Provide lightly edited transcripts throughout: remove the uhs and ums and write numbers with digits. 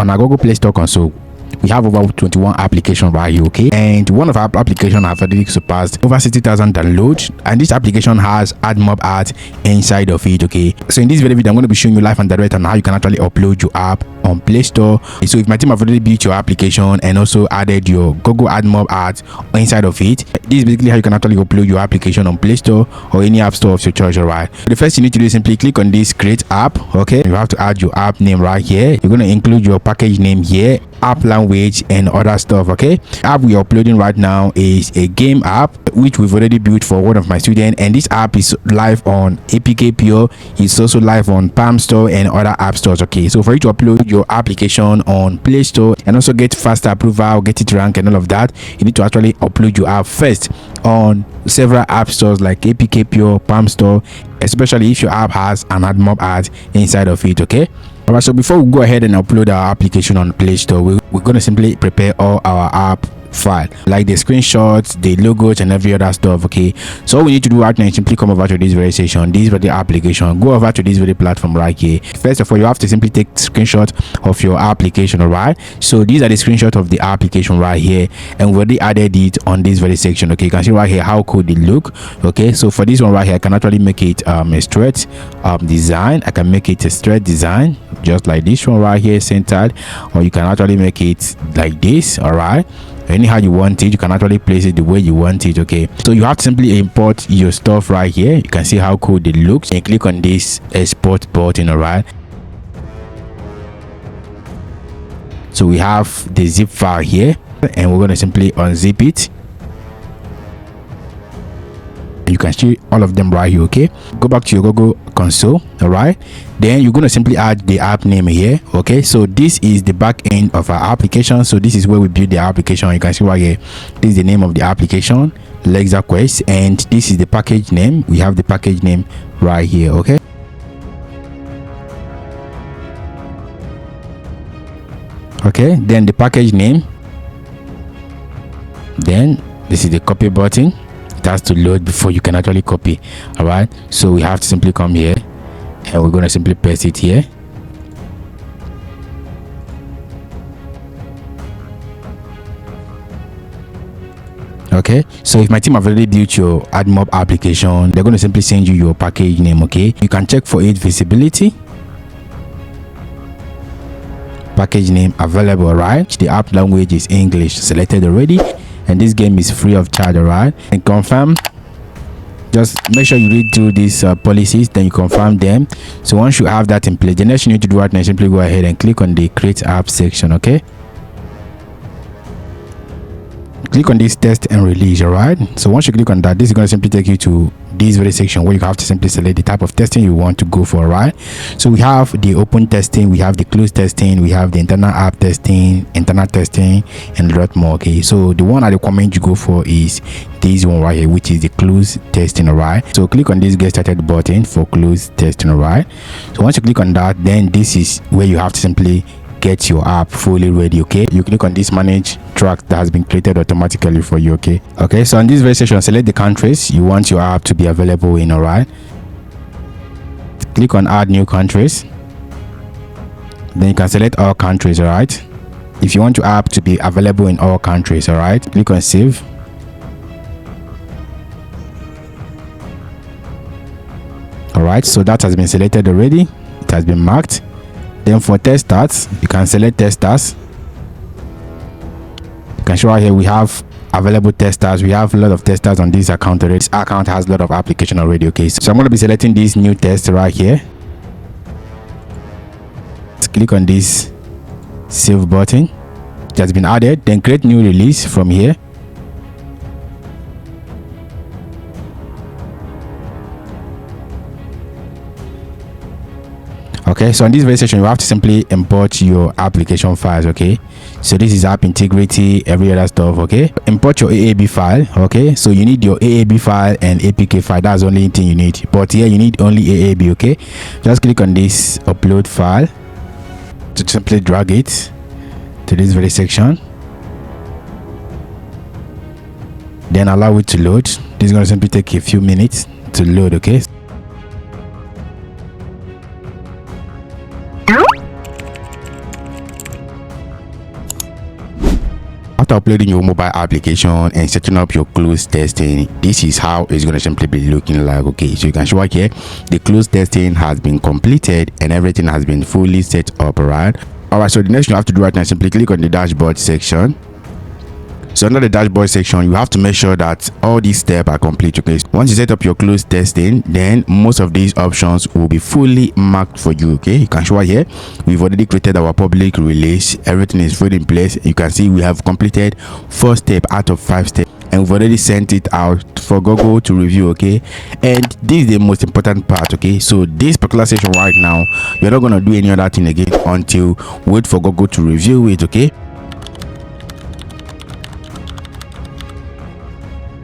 on our Google Play Store console, we have over 21 applications right here, okay? And one of our applications have already surpassed over 60,000 downloads, and this application has Admob art inside of it, okay? So in this video, I'm going to be showing you live and direct on how you can actually upload your app on Play Store. So if my team have already built your application and also added your Google Admob art inside of it, this is basically how you can actually upload your application on Play Store or any app store of your choice, alright? So the first you need to do is simply click on this create app, okay? You have to add your app name right here. You're going to include your package name here, app language and other stuff, okay? The app we are uploading right now is a game app which we've already built for one of my students, and this app is live on APKPure. It's also live on Palmstore and other app stores, okay? So for you to upload your application on Play Store and also get faster approval, get it ranked and all of that, you need to actually upload your app first on several app stores like APKPure, Palmstore, especially if your app has an Admob art inside of it, okay? Alright, so before we go ahead and upload our application on Play Store, we're going to simply prepare all our app file, like the screenshots, the logos and every other stuff, okay? So all we need to do right now is simply come over to this very section, this very application, go over to this very platform right here. First of all, you have to simply take screenshot of your application, all right? So these are the screenshots of the application right here, and we already added it on this very section, okay? You can see right here how cool it look, okay? So for this one right here, I can actually make it a straight design. I can make it a straight design just like this one right here, centered, or you can actually make it like this, all right? Anyhow you want it, you can actually place it the way you want it, okay? So you have to simply import your stuff right here. You can see how cool it looks, and click on this export button, all right? So we have the zip file here, and we're going to simply unzip it. You can see all of them right here, okay? Go back to your Google console, all right? Then you're going to simply add the app name here, okay? So this is the back end of our application. So this is where we build the application. You can see right here, this is the name of the application, Lexa Quest, and this is the package name. We have the package name right here, okay? Okay, then the package name, then this is the copy button. It has to load before you can actually copy, all right? So we have to simply come here and we're going to simply paste it here. Okay, so if my team have already built your Admob application, they're going to simply send you your package name, okay? You can check for it visibility, package name available, right? The app language is English selected already, and this game is free of charge, all right? And confirm. Just make sure you read through these policies, then you confirm them. So once you have that in place, the next you need to do right now, simply go ahead and click on the create app section, okay? Click on this test and release, all right? So once you click on that, this is going to simply take you to this very section where you have to simply select the type of testing you want to go for, right? So we have the open testing, we have the closed testing, we have the internal app testing, internal testing, and a lot more, okay? So the one I recommend you go for is this one right here, which is the closed testing, all right? So click on this get started button for closed testing, all right? So once you click on that, then this is where you have to simply get your app fully ready, okay? You click on this manage track that has been created automatically for you, okay? Okay, so on this very section, select the countries you want your app to be available in, all right? Click on add new countries, then you can select all countries, all right? If you want your app to be available in all countries, all right, click on save. All right, so that has been selected already. It has been marked. Then for testers, you can select testers. You can show right here we have available testers. We have a lot of testers on this account already. This account has a lot of application already, okay? So I'm going to be selecting this new test right here. Let's click on this save button. It has been added. Then create new release from here. Okay, so in this very section you have to simply import your application files, okay? So this is app integrity, every other stuff, okay? Import your AAB file, okay? So you need your AAB file and APK file. That's the only thing you need, but here you need only AAB, okay? Just click on this upload file to simply drag it to this very section, then allow it to load. This is going to simply take a few minutes to load, okay? after uploading your mobile application and setting up your close testing, this is how it's going to simply be looking like. Okay, so you can show right here the close testing has been completed and everything has been fully set up. Alright, so the next thing you have to do right now is simply click on the dashboard section. So under the dashboard section, you have to make sure that all these steps are complete. Okay, once you set up your close testing, then most of these options will be fully marked for you. Okay, you can show right here we've already created our public release, everything is fully in place. You can see we have completed 4 steps out of 5 steps, and we've already sent it out for Google to review. Okay, and this is the most important part. Okay, so this particular section right now, you're not going to do any other thing again until wait for Google to review it. Okay,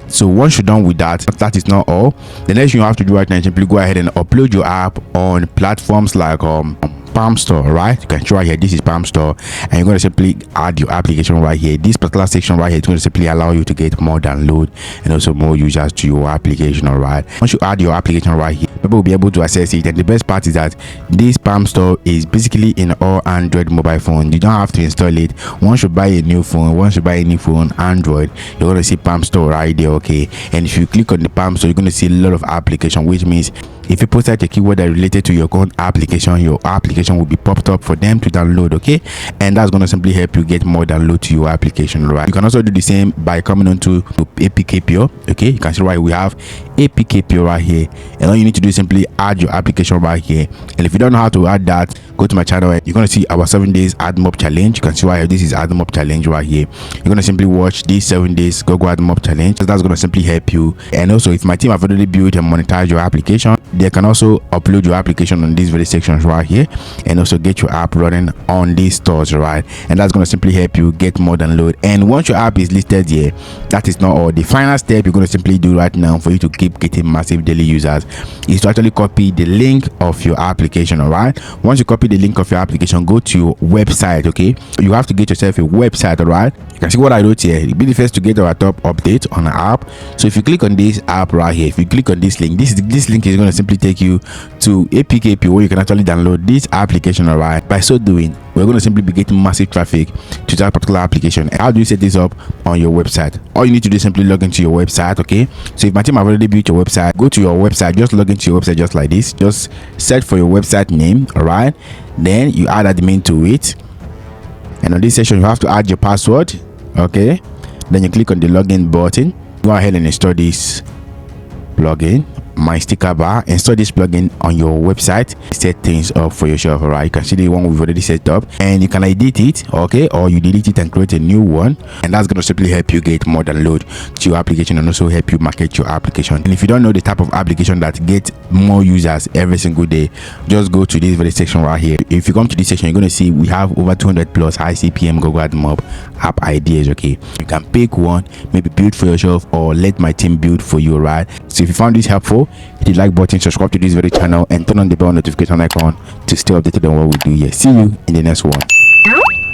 so once you're done with that, that is not all. The next thing you have to do right now is simply go ahead and upload your app on platforms like Palmstore. Right, you can show right here, this is Palmstore, and you're going to simply add your application right here. This particular section right here is going to simply allow you to get more download and also more users to your application. All right, once you add your application right here, people will be able to access it. And the best part is that this Palmstore is basically in all Android mobile phones. You don't have to install it. Once you buy a new phone, Android, you're going to see Palmstore right there. Okay, and if you click on the Palmstore, you're going to see a lot of application, which means if you post out a keyword that related to your own application, your application will be popped up for them to download. Okay, and that's going to simply help you get more download to your application. Right, you can also do the same by coming on to APKPure. Okay, you can see right, we have APKPure right here, and all you need to do is simply add your application right here. And if you don't know how to add that, go to my channel and you're going to see our 7 days Admob challenge. You can see right here, this is Admob challenge right here. You're going to simply watch these 7 days Google Admob challenge. That's going to simply help you. And also, if my team have already built and monetized your application, they can also upload your application on these very sections right here and also get your app running on these stores. Right, and that's going to simply help you get more download. And once your app is listed here, that is not all. The final step you're going to simply do right now for you to keep getting massive daily users is to actually copy the link of your application. All right, once you copy the link of your application, go to your website. Okay, you have to get yourself a website. All right, you can see what I wrote here. Be the first to get our top update on the app. So if you click on this app right here, if you click on this link, this link is going to simply take you to APKPure, where you can actually download this application. All right, by so doing, we're going to simply be getting massive traffic to that particular application. And how do you set this up on your website? All you need to do is simply log into your website. Okay, so if my team have already built your website, go to your website, just log into your website just like this, just search for your website name. All right, then you add admin to it, and on this section you have to add your password. Okay, then you click on the login button. Go ahead and install this plugin, my sticker bar. Install this plugin on your website, set things up for yourself. All right, you can see the one we've already set up, and you can edit it. Okay, or you delete it and create a new one, and that's going to simply help you get more download to your application and also help you market your application. And if you don't know the type of application that get more users every single day, just go to this very section right here. If you come to this section, you're going to see we have over 200 plus high CPM Google Admob app ideas. Okay, you can pick one, maybe build for yourself or let my team build for you. Right, so if you found this helpful, hit the like button, subscribe to this very channel, and turn on the bell notification icon to stay updated on what we do here. See you in the next one.